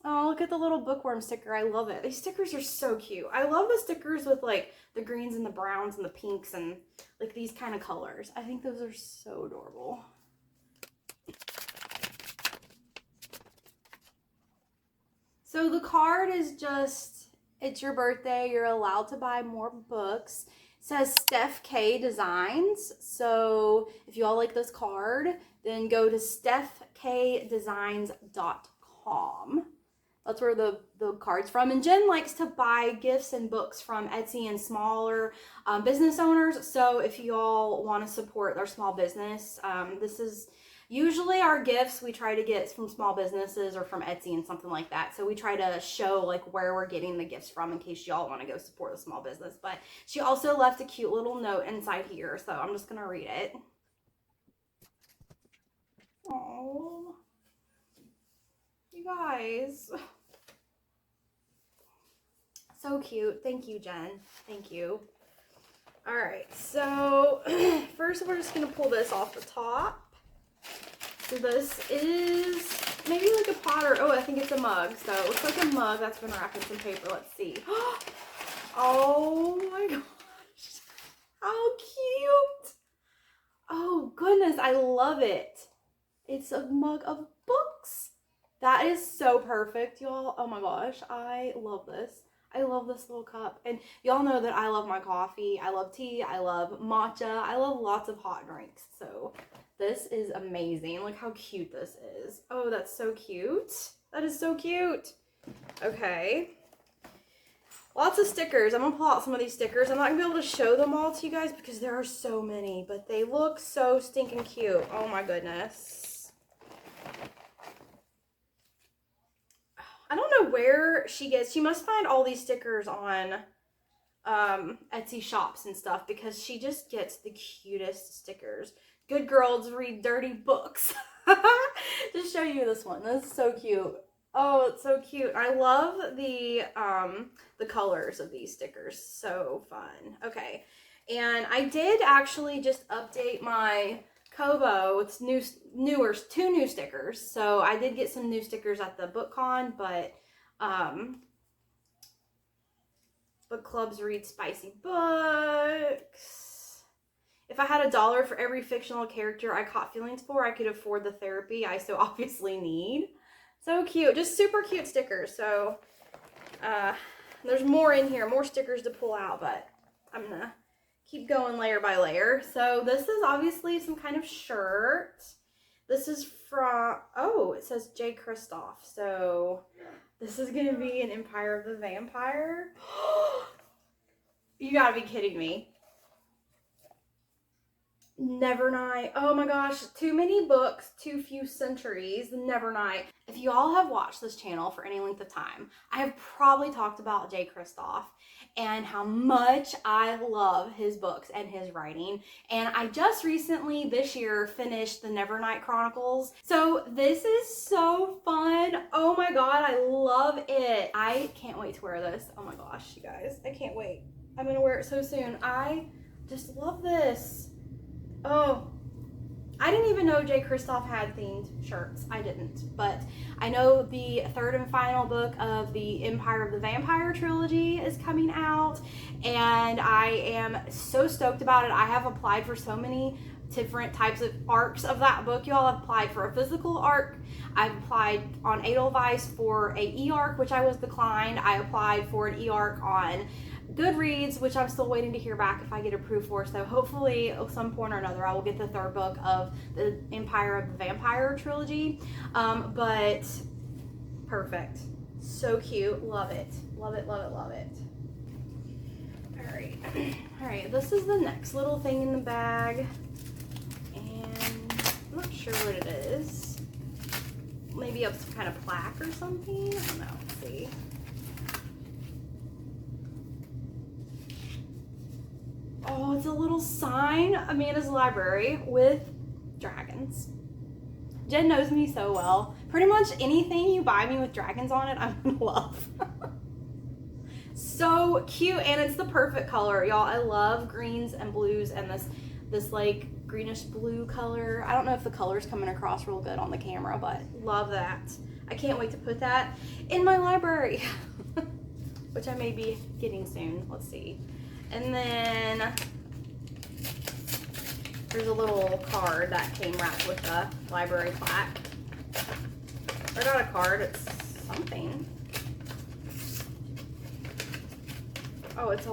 Oh, look at the little bookworm sticker. I love it. These stickers are so cute. I love the stickers with like the greens and the browns and the pinks and like these kind of colors. I think those are so adorable. So the card is just, it's your birthday. You're allowed to buy more books. It says Steph K Designs. So if you all like this card, then go to stephkdesigns.com. That's where the card's from. And Jen likes to buy gifts and books from Etsy and smaller business owners. So if you all want to support their small business, this is usually our gifts we try to get from small businesses or from Etsy and something like that. So we try to show like where we're getting the gifts from in case y'all want to go support the small business. But she also left a cute little note inside here. So I'm just going to read it. Oh, you guys. So cute. Thank you, Jen. Thank you. All right. So first we're just going to pull this off the top. So this is maybe like a pot or, oh, I think it's a mug. So it looks like a mug that's been wrapped in some paper. Let's see. Oh my gosh. How cute. Oh goodness. I love it. It's a mug of books. That is so perfect, y'all. Oh my gosh. I love this. I love this little cup. And y'all know that I love my coffee. I love tea. I love matcha. I love lots of hot drinks. So this is amazing. Look how cute this is. Oh, that's so cute. That is so cute. Okay. Lots of stickers. I'm going to pull out some of these stickers. I'm not going to be able to show them all to you guys because there are so many. But they look so stinking cute. Oh my goodness. I don't know where she must find all these stickers on Etsy shops and stuff because she just gets the cutest stickers. Good girls read dirty books. Just show you this one. This is so cute. Oh, it's so cute. I love the colors of these stickers. So fun. Okay. And I did actually just update my Kobo. It's newer, 2 new stickers. So I did get some new stickers at the BookCon, but book clubs read spicy books. If I had $1 for every fictional character I caught feelings for, I could afford the therapy I so obviously need. So cute. Just super cute stickers. So there's more in here, more stickers to pull out, but I'm gonna keep going layer by layer. So this is obviously some kind of shirt. This is from, oh, it says J. Kristoff. So this is gonna be an Empire of the Vampire. You gotta be kidding me. Nevernight. Oh my gosh, too many books, too few centuries. Nevernight. If you all have watched this channel for any length of time, I have probably talked about Jay Kristoff and how much I love his books and his writing. And I just recently this year finished the Nevernight Chronicles. So this is so fun. Oh my god, I love it. I can't wait to wear this. Oh my gosh, you guys, I can't wait. I'm gonna wear it so soon. I just love this. Oh, I didn't even know Jay Kristoff had themed shirts. I didn't, but I know the third and final book of the Empire of the Vampire trilogy is coming out, and I am so stoked about it. I have applied for so many different types of arcs of that book. Y'all, have applied for a physical arc. I've applied on Edelweiss for a e-arc, which I was declined. I applied for an e-arc on Goodreads, which I'm still waiting to hear back if I get approved for. So hopefully at some point or another I will get the third book of the Empire of the Vampire trilogy. But perfect. So cute. Love it. Love it, love it, love it. Alright. Alright, this is the next little thing in the bag. And I'm not sure what it is. Maybe some kind of plaque or something? I don't know. Let's see. Oh, it's a little sign, Amanda's Library, with dragons. Jen knows me so well. Pretty much anything you buy me with dragons on it, I'm gonna love. So cute, and it's the perfect color, y'all. I love greens and blues and this like greenish blue color. I don't know if the color's coming across real good on the camera, but love that. I can't wait to put that in my library, which I may be getting soon. Let's see. And then there's a little card that came wrapped with the library plaque. Or not a card, it's something. Oh, it's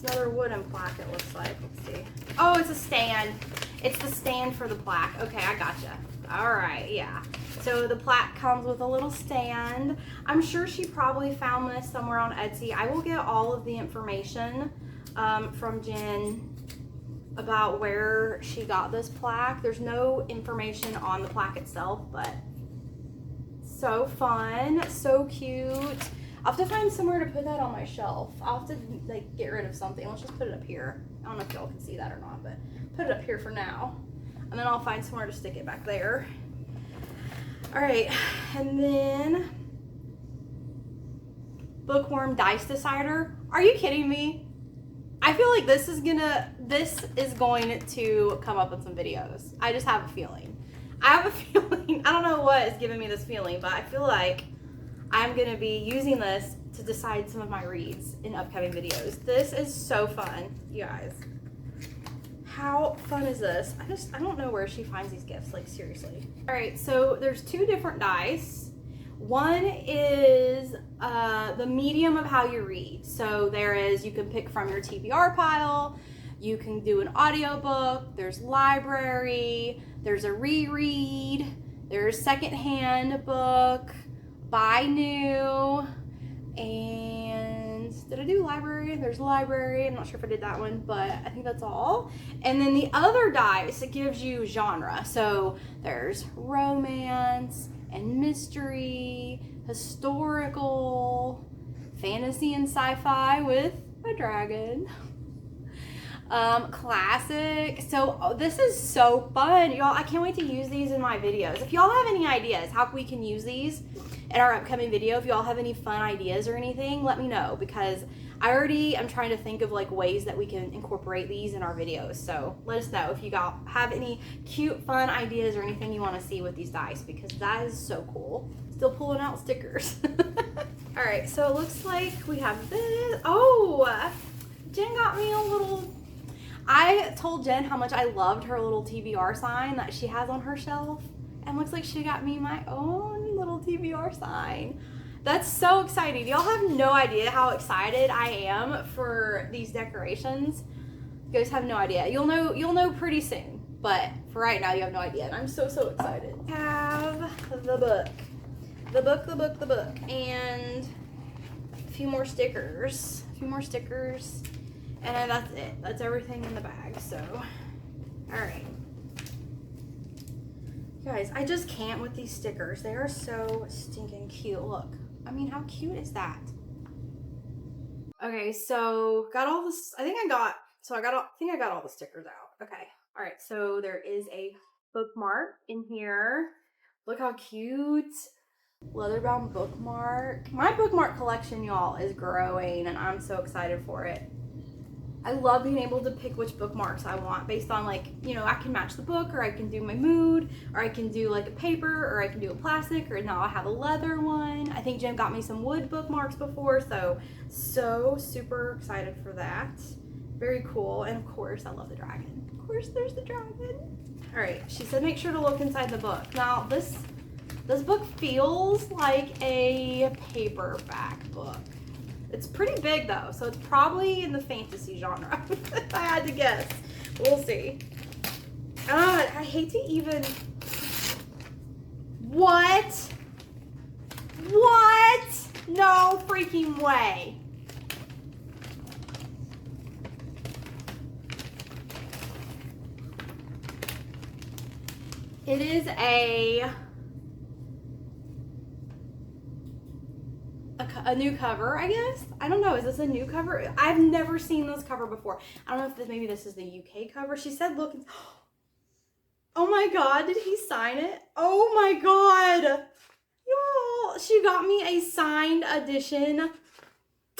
another wooden plaque, it looks like. Let's see. Oh, it's a stand. It's the stand for the plaque. Okay, I gotcha. All right, yeah. So the plaque comes with a little stand. I'm sure she probably found this somewhere on Etsy. I will get all of the information from Jen about where she got this plaque. There's no information on the plaque itself, but so fun, so cute. I'll have to find somewhere to put that on my shelf. I'll have to like get rid of something. Let's just put it up here. I don't know if y'all can see that or not, but put it up here for now. And then I'll find somewhere to stick it back there. All right, and then Bookworm Dice Decider. Are you kidding me? I feel like this is going to come up in some videos. I just have a feeling. I have a feeling, I don't know what is giving me this feeling, but I feel like I'm going to be using this to decide some of my reads in upcoming videos. This is so fun, you guys. How fun is this? I don't know where she finds these gifts, like seriously. All right, so there's two different dice. One is the medium of how you read. So you can pick from your TBR pile, you can do an audiobook, there's library, there's a reread, there's secondhand book, buy new, and did I do library? There's library. I'm not sure if I did that one, but I think that's all. And then the other dice, it gives you genre. So there's romance and mystery, historical, fantasy and sci-fi with a dragon, classic. So this is so fun, y'all. I can't wait to use these in my videos. If y'all have any ideas how we can use these in our upcoming video, if y'all have any fun ideas or anything, let me know, because I already am trying to think of like ways that we can incorporate these in our videos. So let us know if you have any cute fun ideas or anything you want to see with these dice, because that is so cool. Still pulling out stickers. All right, so it looks like we have this. Oh, Jen got me a little, I told Jen how much I loved her little TBR sign that she has on her shelf, and looks like she got me my own little TBR sign. That's so exciting. Y'all have no idea how excited I am for these decorations. You guys have no idea. You'll know pretty soon, but for right now you have no idea, and I'm so excited. I have the book, and a few more stickers, And that's it. That's everything in the bag. So, all right. Guys, I just can't with these stickers. They are so stinking cute. Look. I mean, how cute is that? Okay, so got all this. I think I got all the stickers out. Okay. All right. So there is a bookmark in here. Look how cute. Leather bound bookmark. My bookmark collection, y'all, is growing and I'm so excited for it. I love being able to pick which bookmarks I want based on, like, you know, I can match the book, or I can do my mood, or I can do like a paper, or I can do a plastic, or now I have a leather one. I think Jen got me some wood bookmarks before, so super excited for that. Very cool. And of course, I love the dragon. Of course, there's the dragon. All right, she said make sure to look inside the book. Now, this book feels like a paperback book. It's pretty big though, so it's probably in the fantasy genre, if I had to guess. We'll see. God, I hate to even... What? What? No freaking way. It is a new cover, I guess. I don't know. Is this a new cover? I've never seen this cover before. I don't know if maybe this is the UK cover. She said, look. Oh my God. Did he sign it? Oh my God. Y'all, she got me a signed edition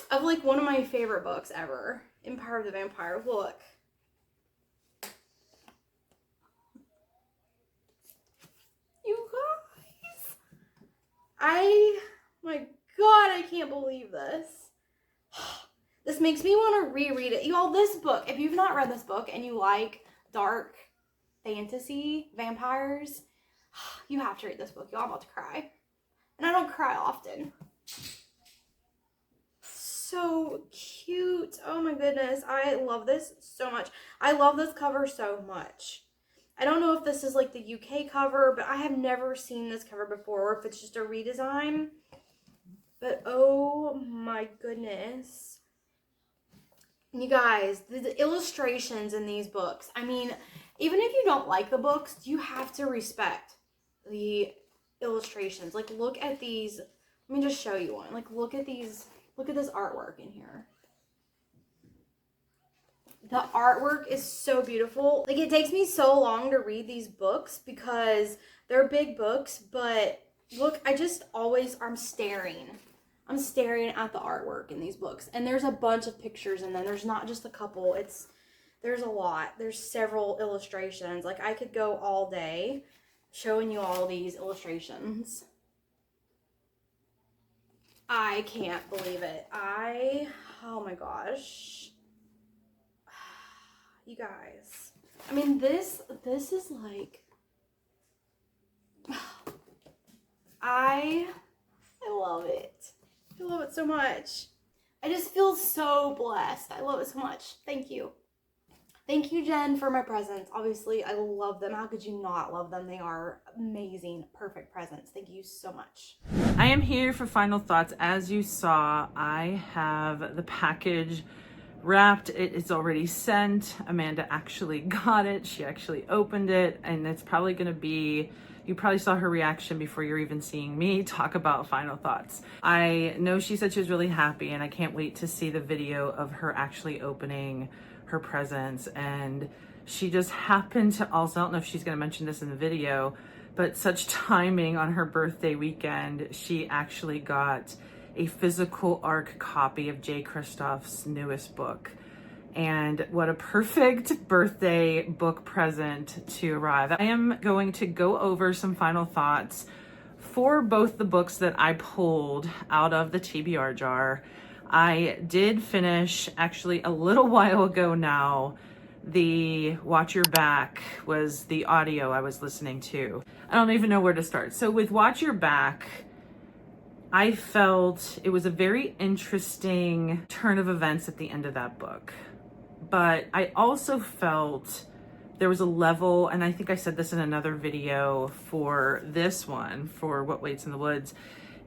of like one of my favorite books ever. Empire of the Vampire. Look. You guys. My God, I can't believe this. This makes me want to reread it. Y'all, this book, if you've not read this book and you like dark fantasy vampires, you have to read this book. Y'all, I'm about to cry. And I don't cry often. So cute. Oh my goodness. I love this so much. I love this cover so much. I don't know if this is like the UK cover, but I have never seen this cover before, or if it's just a redesign. But oh my goodness. You guys, the illustrations in these books. I mean, even if you don't like the books, you have to respect the illustrations. Like, look at these. Let me just show you one. Like, look at these. Look at this artwork in here. The artwork is so beautiful. Like, it takes me so long to read these books because they're big books, but look, I'm staring. I'm staring at the artwork in these books. And there's a bunch of pictures in them. There's not just a couple. There's a lot. There's several illustrations. Like, I could go all day showing you all these illustrations. I can't believe it. Oh my gosh. You guys. I mean, this is like, I love it. I love it so much. I just feel so blessed. I love it so much. Thank you. Thank you, Jen, for my presents. Obviously, I love them. How could you not love them? They are amazing, perfect presents. Thank you so much. I am here for final thoughts. As you saw, I have the package wrapped. It is already sent. Amanda actually got it. She actually opened it, and it's probably going to be, you probably saw her reaction before you're even seeing me talk about final thoughts. I know she said she was really happy, and I can't wait to see the video of her actually opening her presents. And she just happened to also, I don't know if she's going to mention this in the video, but such timing on her birthday weekend, she actually got a physical ARC copy of Jay Kristoff's newest book. And what a perfect birthday book present to arrive. I am going to go over some final thoughts for both the books that I pulled out of the TBR jar. I did finish, actually a little while ago now, the Watch Your Back was the audio I was listening to. I don't even know where to start. So with Watch Your Back, I felt it was a very interesting turn of events at the end of that book. But I also felt there was a level, and I think I said this in another video for this one, for What Waits in the Woods,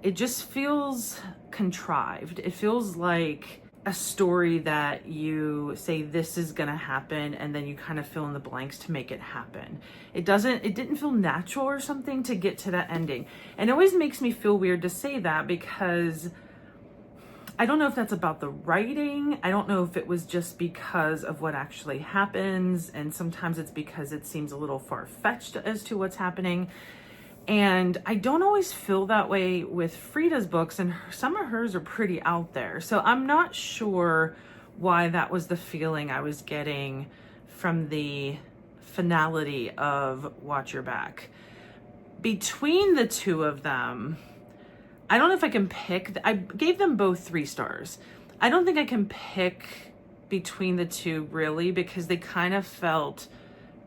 it just feels contrived. It feels like a story that you say this is gonna happen and then you kind of fill in the blanks to make it happen. It didn't feel natural or something to get to that ending. And it always makes me feel weird to say that because I don't know if that's about the writing. I don't know if it was just because of what actually happens. And sometimes it's because it seems a little far-fetched as to what's happening. And I don't always feel that way with Frida's books, and some of hers are pretty out there. So I'm not sure why that was the feeling I was getting from the finality of Watch Your Back. Between the two of them, I don't know if I can pick. I gave them both 3 stars. I don't think I can pick between the two really because they kind of felt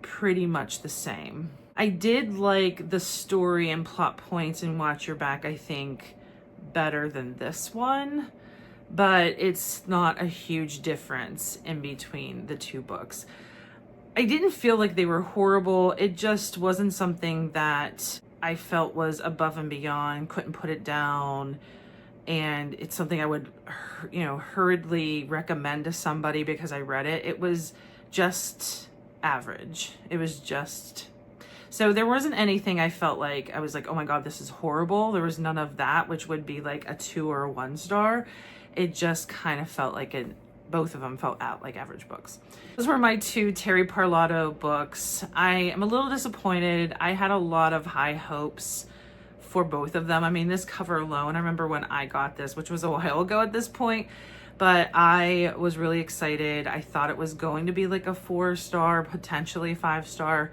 pretty much the same. I did like the story and plot points in Watch Your Back, I think, better than this one, but it's not a huge difference in between the 2 books. I didn't feel like they were horrible. It just wasn't something that I felt was above and beyond, couldn't put it down. And it's something I would, hurriedly recommend to somebody because I read it. It was just average. So there wasn't anything I felt like I was like, oh my God, this is horrible. There was none of that, which would be like a 2 or a 1 star. It just kind of felt like both of them felt out like average books. Those were my 2 Terri Parlato books. I am a little disappointed. I had a lot of high hopes for both of them. I mean, this cover alone, I remember when I got this, which was a while ago at this point, but I was really excited. I thought it was going to be like a 4 star, potentially 5 star.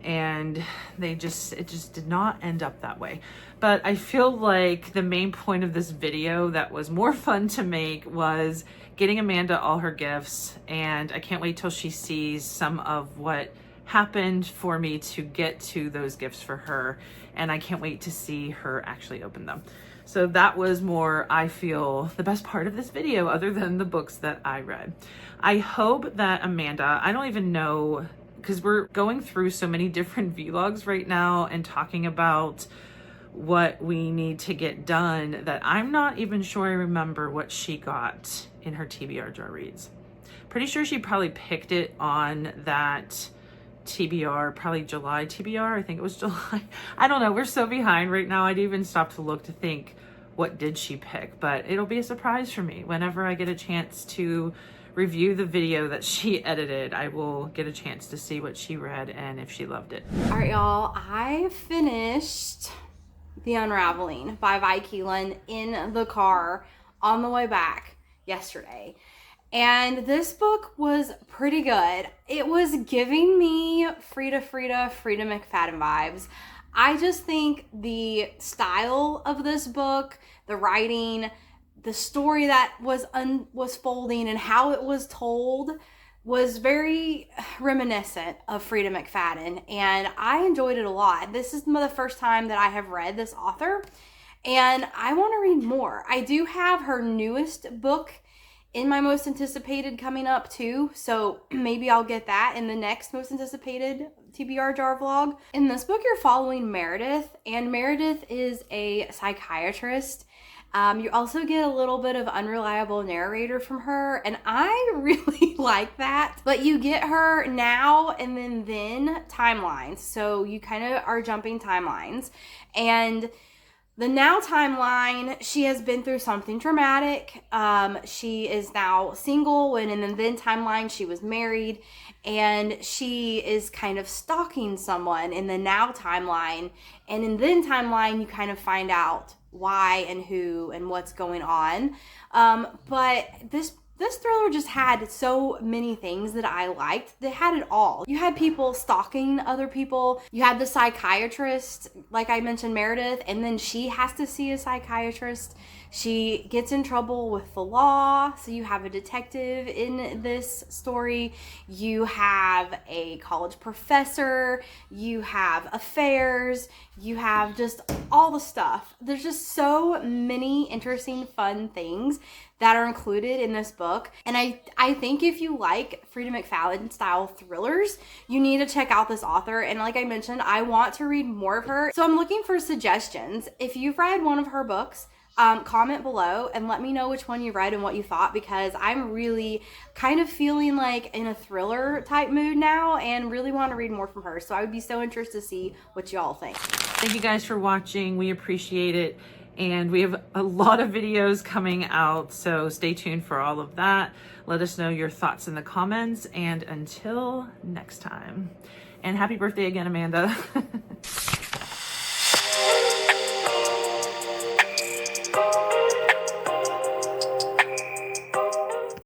And it just did not end up that way. But I feel like the main point of this video that was more fun to make was getting Amanda all her gifts, and I can't wait till she sees some of what happened for me to get to those gifts for her, and I can't wait to see her actually open them. So that was more, I feel, the best part of this video other than the books that I read. I hope that Amanda, I don't even know, because we're going through so many different vlogs right now and talking about what we need to get done that I'm not even sure I remember what she got in her TBR jar reads. Pretty sure she probably picked it on that TBR, probably July TBR. I think it was July. I don't know. We're so behind right now. I didn't even stop to look to think what did she pick, but it'll be a surprise for me whenever I get a chance to review the video that she edited. I will get a chance to see what she read and if she loved it. All right, y'all, I finished The Unraveling by Vi Keeland in the car on the way back yesterday. And this book was pretty good. It was giving me Frida McFadden vibes. I just think the style of this book, the writing, the story that was folding and how it was told was very reminiscent of Frida McFadden, and I enjoyed it a lot. This is the first time that I have read this author, and I want to read more. I do have her newest book in my most anticipated coming up too, so maybe I'll get that in the next most anticipated TBR jar vlog. In this book, you're following Meredith, and Meredith is a psychiatrist. You also get a little bit of unreliable narrator from her, and I really like that. But you get her now and then timelines, so you kind of are jumping timelines. And the now timeline, she has been through something traumatic. She is now single, and in the then timeline, she was married, and she is kind of stalking someone in the now timeline. And in the then timeline, you kind of find out why and who and what's going on. But this thriller just had so many things that I liked. They had it all. You had people stalking other people. You had the psychiatrist, like I mentioned, Meredith, and then she has to see a psychiatrist. She gets in trouble with the law. So you have a detective in this story. You have a college professor. You have affairs. You have just all the stuff. There's just so many interesting, fun things that are included in this book. And I think if you like Frida McFadden style thrillers, you need to check out this author. And like I mentioned, I want to read more of her. So I'm looking for suggestions. If you've read one of her books, Comment below and let me know which one you read and what you thought, because I'm really kind of feeling like in a thriller type mood now and really want to read more from her. So I would be so interested to see what y'all think. Thank you guys for watching. We appreciate it. And we have a lot of videos coming out, so stay tuned for all of that. Let us know your thoughts in the comments, and until next time. And happy birthday again, Amanda.